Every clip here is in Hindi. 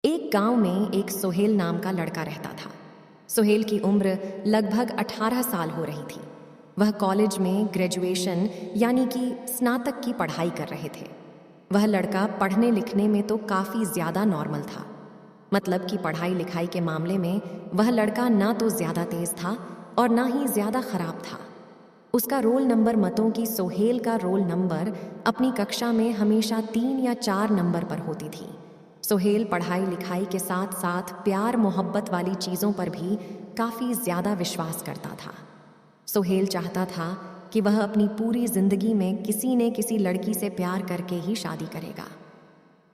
एक गांव में एक सोहेल नाम का लड़का रहता था। सोहेल की उम्र लगभग 18 साल हो रही थी। वह कॉलेज में ग्रेजुएशन यानी कि स्नातक की पढ़ाई कर रहे थे। वह लड़का पढ़ने लिखने में तो काफ़ी ज़्यादा नॉर्मल था। मतलब कि पढ़ाई लिखाई के मामले में वह लड़का ना तो ज़्यादा तेज़ था और ना ही ज़्यादा खराब था। उसका रोल नंबर मतों की सोहेल का रोल नंबर अपनी कक्षा में हमेशा 3 या 4 नंबर पर होती थी। सोहेल पढ़ाई लिखाई के साथ साथ प्यार मोहब्बत वाली चीज़ों पर भी काफ़ी ज़्यादा विश्वास करता था। सोहेल चाहता था कि वह अपनी पूरी ज़िंदगी में किसी न किसी लड़की से प्यार करके ही शादी करेगा।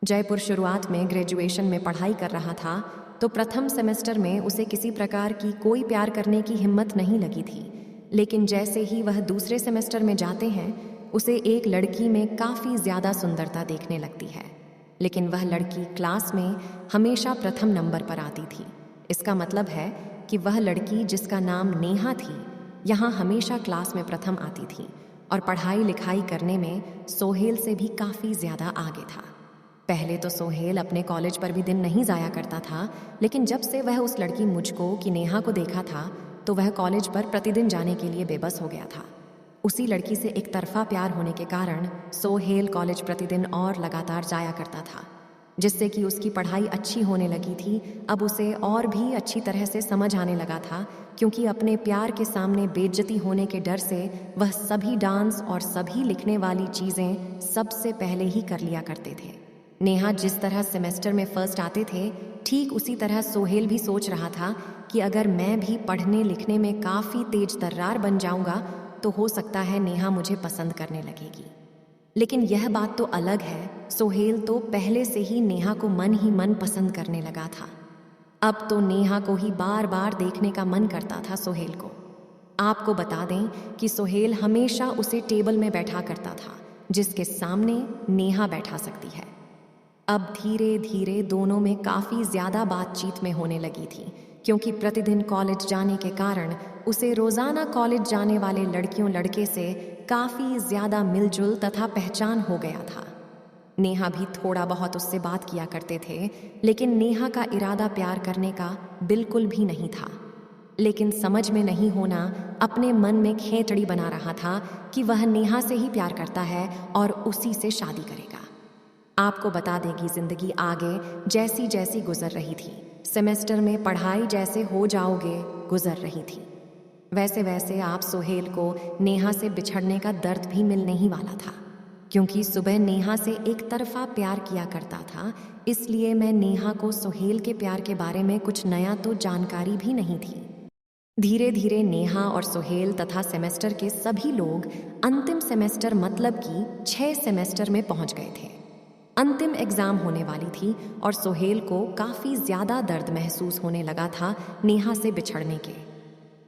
जयपुर शुरुआत में ग्रेजुएशन में पढ़ाई कर रहा था तो प्रथम सेमेस्टर में उसे किसी प्रकार की कोई प्यार करने की हिम्मत नहीं लगी थी। लेकिन जैसे ही वह दूसरे सेमेस्टर में जाते हैं उसे एक लड़की में काफ़ी ज़्यादा सुंदरता देखने लगती है। लेकिन वह लड़की क्लास में हमेशा प्रथम नंबर पर आती थी। इसका मतलब है कि वह लड़की जिसका नाम नेहा थी यहाँ हमेशा क्लास में प्रथम आती थी और पढ़ाई लिखाई करने में सोहेल से भी काफ़ी ज़्यादा आगे था। पहले तो सोहेल अपने कॉलेज पर भी दिन नहीं जाया करता था, लेकिन जब से वह उस लड़की मुझको कि नेहा को देखा था तो वह कॉलेज पर प्रतिदिन जाने के लिए बेबस हो गया था। उसी लड़की से एक तरफा प्यार होने के कारण सोहेल कॉलेज प्रतिदिन और लगातार जाया करता था, जिससे कि उसकी पढ़ाई अच्छी होने लगी थी। अब उसे और भी अच्छी तरह से समझ आने लगा था, क्योंकि अपने प्यार के सामने बेइज्जती होने के डर से वह सभी डांस और सभी लिखने वाली चीज़ें सबसे पहले ही कर लिया करते थे। नेहा जिस तरह सेमेस्टर में फर्स्ट आते थे, ठीक उसी तरह सोहेल भी सोच रहा था कि अगर मैं भी पढ़ने लिखने में काफ़ी तेज तर्रार बन जाऊंगा तो हो सकता है नेहा मुझे पसंद करने लगेगी। लेकिन यह बात तो अलग है, सोहेल तो पहले से ही नेहा को मन ही मन पसंद करने लगा था। अब तो नेहा को ही बार बार देखने का मन करता था सोहेल को। आपको बता दें कि सोहेल हमेशा उसे टेबल में बैठा करता था जिसके सामने नेहा बैठा सकती है। अब धीरे धीरे दोनों में काफ़ी ज़्यादा बातचीत में होने लगी थी, क्योंकि प्रतिदिन कॉलेज जाने के कारण उसे रोज़ाना कॉलेज जाने वाले लड़कियों लड़के से काफ़ी ज़्यादा मिलजुल तथा पहचान हो गया था। नेहा भी थोड़ा बहुत उससे बात किया करते थे, लेकिन नेहा का इरादा प्यार करने का बिल्कुल भी नहीं था। लेकिन समझ में नहीं होना अपने मन में खेचड़ी बना रहा था कि वह नेहा से ही प्यार करता है और उसी से शादी करेगा। आपको बता देगी जिंदगी आगे जैसी जैसी गुजर रही थी, सेमेस्टर में पढ़ाई जैसे हो जाओगे गुजर रही थी, वैसे वैसे आप सोहेल को नेहा से बिछड़ने का दर्द भी मिलने ही वाला था। क्योंकि सुबह नेहा से एक तरफा प्यार किया करता था, इसलिए मैं नेहा को सोहेल के प्यार के बारे में कुछ नया तो जानकारी भी नहीं थी। धीरे धीरे नेहा और सोहेल तथा सेमेस्टर के सभी लोग अंतिम सेमेस्टर मतलब कि 6 सेमेस्टर में पहुंच गए थे। अंतिम एग्जाम होने वाली थी और सोहेल को काफ़ी ज़्यादा दर्द महसूस होने लगा था नेहा से बिछड़ने के।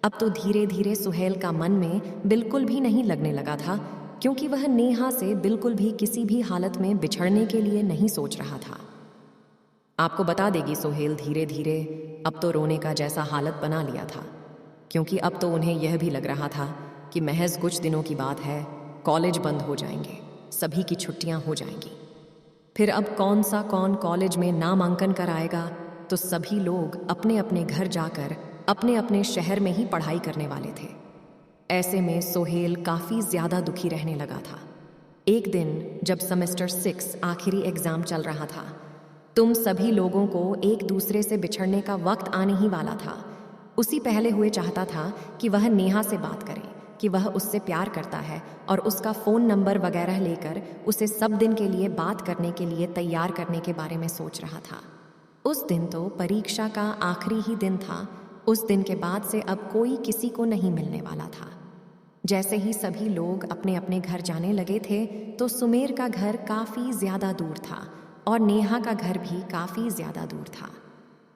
अब तो धीरे धीरे सोहेल का मन में बिल्कुल भी नहीं लगने लगा था, क्योंकि वह नेहा से बिल्कुल भी किसी भी हालत में बिछड़ने के लिए नहीं सोच रहा था। आपको बता देगी सोहेल धीरे धीरे अब तो रोने का जैसा हालत बना लिया था, क्योंकि अब तो उन्हें यह भी लग रहा था कि महज कुछ दिनों की बात है, कॉलेज बंद हो जाएंगे, सभी की छुट्टियां हो जाएंगी। फिर अब कौन कॉलेज में नामांकन कराएगा, तो सभी लोग अपने अपने घर जाकर अपने अपने शहर में ही पढ़ाई करने वाले थे। ऐसे में सोहेल काफ़ी ज़्यादा दुखी रहने लगा था। एक दिन जब सेमेस्टर 6 आखिरी एग्ज़ाम चल रहा था, तुम सभी लोगों को एक दूसरे से बिछड़ने का वक्त आने ही वाला था। उसी पहले हुए चाहता था कि वह नेहा से बात करे कि वह उससे प्यार करता है और उसका फ़ोन नंबर वगैरह लेकर उसे सब दिन के लिए बात करने के लिए तैयार करने के बारे में सोच रहा था। उस दिन तो परीक्षा का आखिरी ही दिन था। उस दिन के बाद से अब कोई किसी को नहीं मिलने वाला था। जैसे ही सभी लोग अपने अपने घर जाने लगे थे तो सुमेर का घर काफ़ी ज़्यादा दूर था और नेहा का घर भी काफ़ी ज़्यादा दूर था।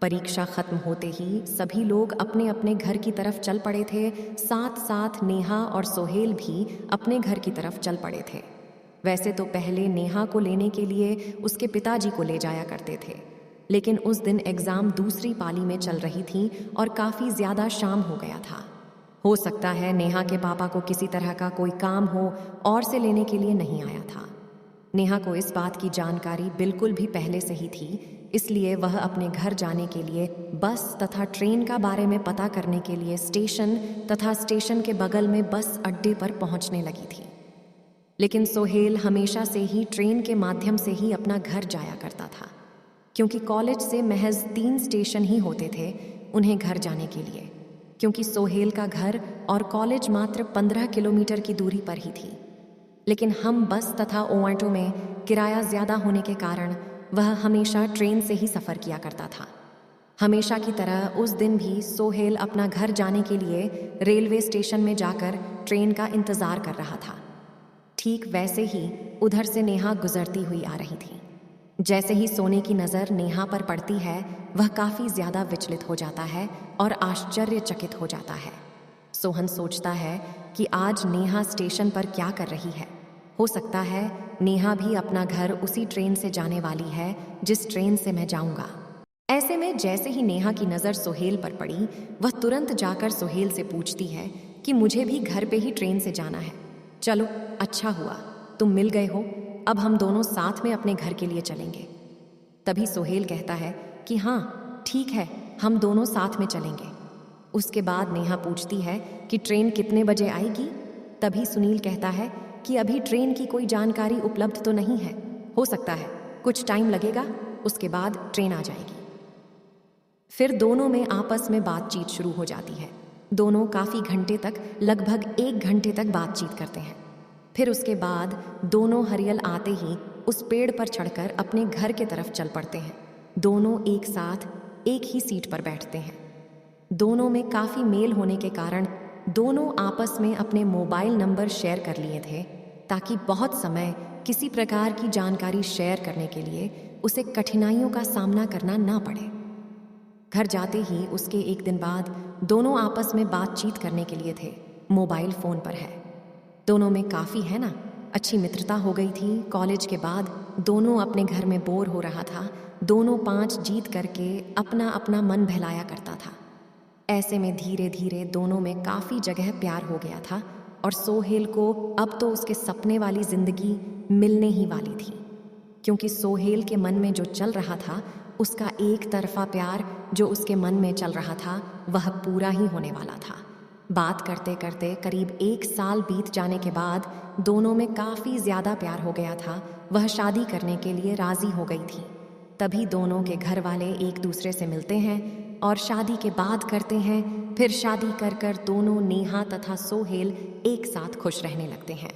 परीक्षा खत्म होते ही सभी लोग अपने अपने घर की तरफ चल पड़े थे। साथ साथ नेहा और सोहेल भी अपने घर की तरफ चल पड़े थे। वैसे तो पहले नेहा को लेने के लिए उसके पिताजी को ले जाया करते थे, लेकिन उस दिन एग्ज़ाम दूसरी पाली में चल रही थी और काफ़ी ज़्यादा शाम हो गया था। हो सकता है नेहा के पापा को किसी तरह का कोई काम हो और से लेने के लिए नहीं आया था। नेहा को इस बात की जानकारी बिल्कुल भी पहले से ही थी इसलिए वह अपने घर जाने के लिए बस तथा ट्रेन का बारे में पता करने के लिए स्टेशन तथा स्टेशन के बगल में बस अड्डे पर पहुंचने लगी थी। लेकिन सोहेल हमेशा से ही ट्रेन के माध्यम से ही अपना घर जाया करता था, क्योंकि कॉलेज से महज 3 स्टेशन ही होते थे उन्हें घर जाने के लिए, क्योंकि सोहेल का घर और कॉलेज मात्र 15 किलोमीटर की दूरी पर ही थी। लेकिन हम बस तथा ऑटो में किराया ज़्यादा होने के कारण वह हमेशा ट्रेन से ही सफ़र किया करता था। हमेशा की तरह उस दिन भी सोहेल अपना घर जाने के लिए रेलवे स्टेशन में जाकर ट्रेन का इंतज़ार कर रहा था। ठीक वैसे ही उधर से नेहा गुजरती हुई आ रही थी। जैसे ही सोने की नज़र नेहा पर पड़ती है, वह काफ़ी ज़्यादा विचलित हो जाता है और आश्चर्यचकित हो जाता है। सोहन सोचता है कि आज नेहा स्टेशन पर क्या कर रही है। हो सकता है नेहा भी अपना घर उसी ट्रेन से जाने वाली है जिस ट्रेन से मैं जाऊंगा। ऐसे में जैसे ही नेहा की नज़र सोहेल पर पड़ी, वह तुरंत जाकर सोहेल से पूछती है कि मुझे भी घर पे ही ट्रेन से जाना है। चलो, अच्छा हुआ तुम मिल गए हो, अब हम दोनों साथ में अपने घर के लिए चलेंगे। तभी सोहेल कहता है कि हाँ ठीक है, हम दोनों साथ में चलेंगे। उसके बाद नेहा पूछती है कि ट्रेन कितने बजे आएगी। तभी सुनील कहता है कि अभी ट्रेन की कोई जानकारी उपलब्ध तो नहीं है, हो सकता है कुछ टाइम लगेगा, उसके बाद ट्रेन आ जाएगी। फिर दोनों में आपस में बातचीत शुरू हो जाती है। दोनों काफ़ी घंटे तक, लगभग 1 घंटे तक बातचीत करते हैं। फिर उसके बाद दोनों हरियल आते ही उस पेड़ पर चढ़कर अपने घर के तरफ चल पड़ते हैं। दोनों एक साथ एक ही सीट पर बैठते हैं। दोनों में काफ़ी मेल होने के कारण दोनों आपस में अपने मोबाइल नंबर शेयर कर लिए थे, ताकि बहुत समय किसी प्रकार की जानकारी शेयर करने के लिए उसे कठिनाइयों का सामना करना ना पड़े। घर जाते ही उसके 1 दिन बाद दोनों आपस में बातचीत करने के लिए थे। मोबाइल फ़ोन पर है। दोनों में काफ़ी है ना, अच्छी मित्रता हो गई थी। कॉलेज के बाद दोनों अपने घर में बोर हो रहा था। दोनों 5 जीत करके अपना अपना मन बहलाया करता था। ऐसे में धीरे धीरे दोनों में काफ़ी जगह प्यार हो गया था और सोहेल को अब तो उसके सपने वाली ज़िंदगी मिलने ही वाली थी, क्योंकि सोहेल के मन में जो चल रहा था, उसका एक तरफा प्यार जो उसके मन में चल रहा था, वह पूरा ही होने वाला था। बात करते करते करीब 1 साल बीत जाने के बाद दोनों में काफ़ी ज़्यादा प्यार हो गया था। वह शादी करने के लिए राज़ी हो गई थी। तभी दोनों के घर वाले एक दूसरे से मिलते हैं और शादी के बाद करते हैं। फिर शादी कर कर दोनों नेहा तथा सोहेल एक साथ खुश रहने लगते हैं।